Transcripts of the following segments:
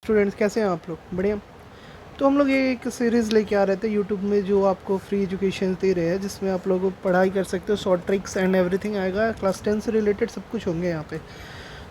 Students कैसे हैं आप लोग? बढ़िया। तो हम लोग ये एक सीरीज़ लेके आ रहे थे यूट्यूब में जो आपको फ्री एजुकेशन दे रहे हैं, जिसमें आप लोग पढ़ाई कर सकते हो, शॉर्ट ट्रिक्स एंड एवरीथिंग आएगा, क्लास 10 से रिलेटेड सब कुछ होंगे यहाँ पे।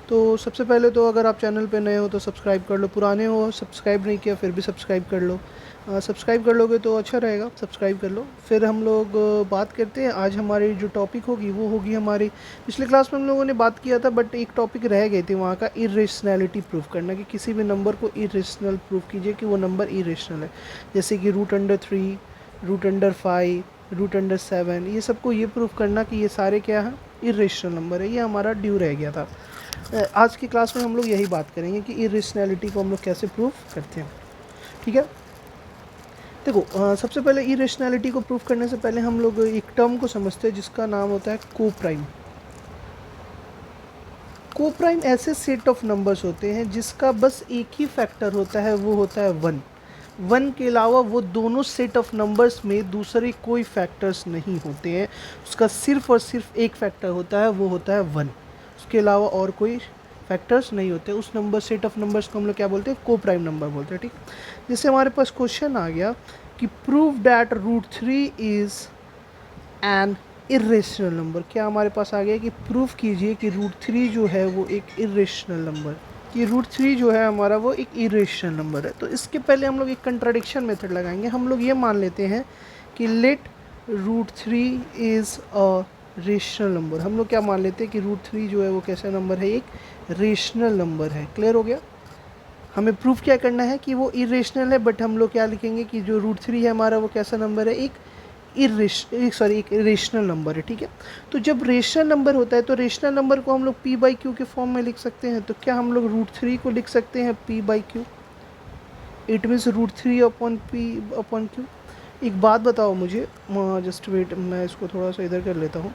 तो सबसे पहले तो अगर आप चैनल पे नए हो तो सब्सक्राइब कर लो, पुराने हो सब्सक्राइब नहीं किया फिर भी सब्सक्राइब कर लो। सब्सक्राइब कर लोगे तो अच्छा रहेगा, सब्सक्राइब कर लो। फिर हम लोग बात करते हैं। आज हमारी जो टॉपिक होगी वो होगी हमारी, पिछले क्लास में हम लोगों ने बात किया था बट एक टॉपिक रह गई थी वहाँ का, इरेशनैलिटी प्रूफ करना, कि किसी भी नंबर को इरेशनल प्रूफ कीजिए कि वो नंबर इरेशनल है। जैसे कि √3, √5, √7, ये सबको ये प्रूफ करना कि ये सारे क्या हैं, इरेशनल नंबर है। ये हमारा ड्यू रह गया था। आज की क्लास में हम लोग यही बात करेंगे कि इरेशनैलिटी को हम लोग कैसे प्रूफ करते हैं। ठीक है, देखो सबसे पहले इरेशनैलिटी को प्रूफ करने से पहले हम लोग एक टर्म को समझते हैं जिसका नाम होता है कोप्राइम। कोप्राइम ऐसे सेट ऑफ नंबर्स होते हैं जिसका बस एक ही फैक्टर होता है, वो होता है 1। 1 के अलावा वो दोनों सेट ऑफ नंबर्स में दूसरे कोई फैक्टर्स नहीं होते हैं। उसका सिर्फ और सिर्फ एक फैक्टर होता है, वो होता है 1। उसके अलावा और कोई फैक्टर्स नहीं होते। उस नंबर सेट ऑफ नंबर्स को हम लोग क्या बोलते हैं, कोप्राइम नंबर बोलते हैं। ठीक, जैसे हमारे पास क्वेश्चन आ गया कि prove that √3 is an irrational number. क्या हमारे पास आ गया कि प्रूफ कीजिए कि √3 जो है वो एक इरेशनल नंबर, कि √3 जो है हमारा वो एक इरेशनल नंबर है। तो इसके पहले हम लोग एक कंट्राडिक्शन मेथड लगाएंगे। हम लोग ये मान लेते हैं कि let √3 is a rational number. हम लोग क्या मान लेते हैं कि √3 जो है वो कैसा नंबर है, एक रेशनल नंबर है। क्लियर हो गया? हमें प्रूफ क्या करना है कि वो इरेशनल है, बट हम लोग क्या लिखेंगे कि जो √3 है हमारा वो कैसा नंबर है, एक एक रेशनल नंबर है। ठीक है, तो जब रेशनल नंबर होता है तो रेशनल नंबर को हम लोग p/q के फॉर्म में लिख सकते हैं। तो क्या हम लोग √3 को लिख सकते हैं p/q? It means √3/p/q। एक बात बताओ मुझे, जस्ट वेट, मैं इसको थोड़ा सा इधर कर लेता हूँ।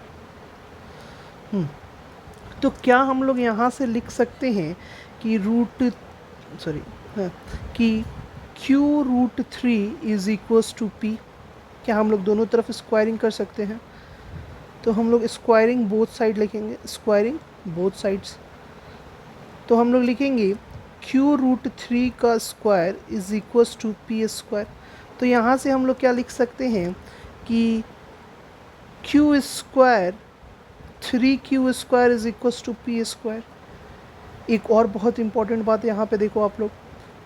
तो क्या हम लोग यहाँ से लिख सकते हैं कि कि q√3 is equals to p? क्या हम लोग दोनों तरफ स्क्वायरिंग कर सकते हैं? तो हम लोग स्क्वायरिंग बोथ साइड लिखेंगे, स्क्वायरिंग बोथ साइड्स। तो हम लोग लिखेंगे q√3 का square is equals to p²। तो यहाँ से हम लोग क्या लिख सकते हैं कि q², 3q² is equals to p²। एक और बहुत इंपॉर्टेंट बात यहाँ पे देखो आप लोग,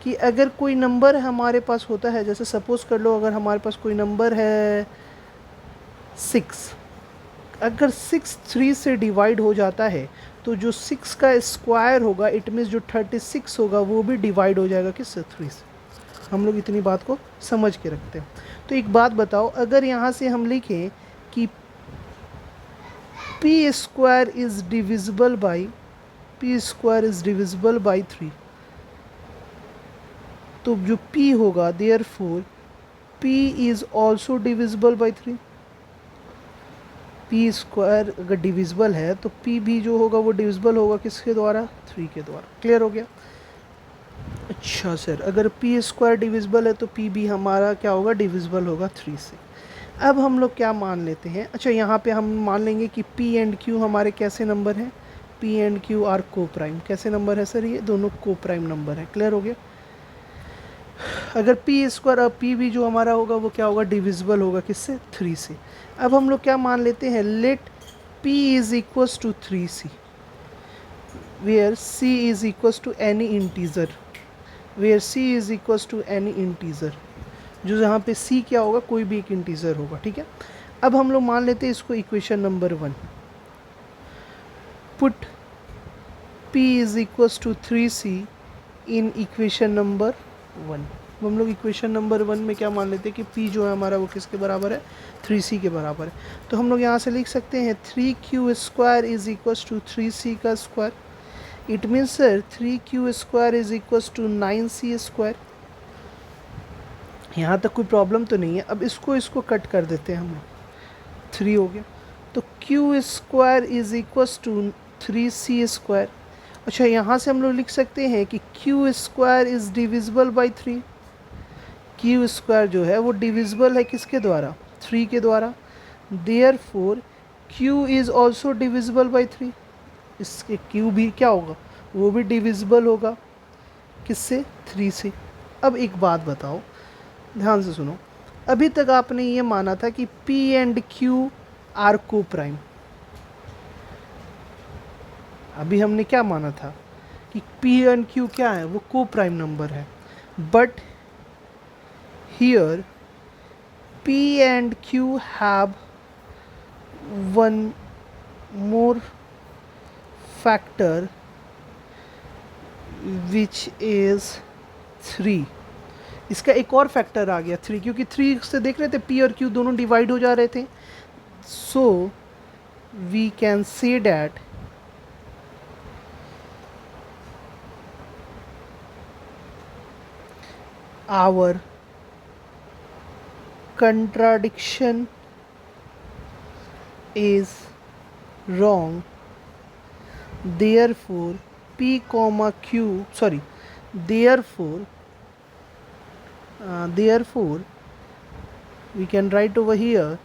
कि अगर कोई नंबर हमारे पास होता है, जैसे सपोज़ कर लो अगर हमारे पास कोई नंबर है 6, अगर 6 3 से डिवाइड हो जाता है तो जो 6 का स्क्वायर होगा, इट मीन्स जो 36 होगा वो भी डिवाइड हो जाएगा किससे, 3 से। हम लोग इतनी बात को समझ के रखते हैं। तो एक बात बताओ, अगर यहाँ से हम लिखें कि p² is divisible by p² is divisible by 3, तो जो p होगा therefore p is also divisible by 3। p² अगर डिविजिबल है तो p भी जो होगा वो डिविजिबल होगा किसके द्वारा, 3 के द्वारा। क्लियर हो गया? अच्छा सर, अगर p² डिविजिबल है तो p भी हमारा क्या होगा, डिविजिबल होगा 3 से। अब हम लोग क्या मान लेते हैं, अच्छा यहाँ पे हम मान लेंगे कि p एंड q हमारे कैसे नंबर हैं, p and q are coprime. कैसे नंबर है सर, ये दोनों कोप्राइम नंबर है। क्लियर हो गया? अगर p² और p भी जो हमारा होगा वो क्या होगा, डिविजिबल होगा किससे, 3 से। अब हम लोग क्या मान लेते हैं, let p is equals to 3c, where c is equals to any integer, where c is equals to any integer, जो यहाँ पे c क्या होगा, कोई भी एक इंटीजर होगा। ठीक है, अब हम लोग मान लेते हैं इसको equation number 1। Put p is equals to 3c in equation number 1। हम लोग इक्वेशन नंबर 1 में क्या मान लेते हैं कि p जो है हमारा वो किसके बराबर है, 3c के बराबर है। तो हम लोग यहाँ से लिख सकते हैं 3q² is equals to 3c का square. It means sir 3q² is equals to 9c²। यहाँ तक कोई प्रॉब्लम तो नहीं है। अब इसको कट कर देते हैं हम लोग, 3 हो गया। तो q² is equals to 3c²। अच्छा, यहाँ से हम लोग लिख सकते हैं कि q² is divisible by 3। q² जो है वो डिविजिबल है किसके द्वारा, 3 के द्वारा। Therefore q is also divisible by 3। इसके q भी क्या होगा, वो भी डिविजिबल होगा किससे? 3 से। अब एक बात बताओ, ध्यान से सुनो। अभी तक आपने ये माना था कि P एंड Q आर को प्राइम। अभी हमने क्या माना था कि P एंड Q क्या है? वो को प्राइम नंबर है। But here P and Q have one more factor which is 3। इसका एक और फैक्टर आ गया 3, क्योंकि 3 से देख रहे थे P और Q दोनों डिवाइड हो जा रहे थे। So we can say that our contradiction is wrong, therefore P comma Q, sorry, therefore we can write over here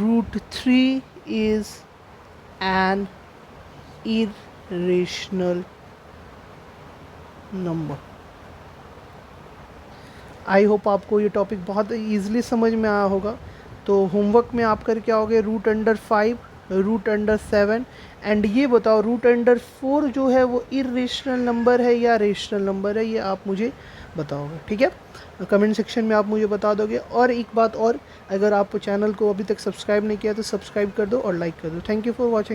root 3 is an irrational number। I hope आपको ये टॉपिक बहुत easily समझ में आया होगा। तो होमवर्क में आप करके आओगे √5, √7, एंड ये बताओ √4 जो है वो इरेशनल नंबर है या रेशनल नंबर है, ये आप मुझे बताओगे, ठीक है? कमेंट सेक्शन में आप मुझे बता दोगे। और एक बात और, अगर आप चैनल को अभी तक सब्सक्राइब नहीं किया तो सब्सक्राइब कर दो और लाइक कर दो। Thank you for watching.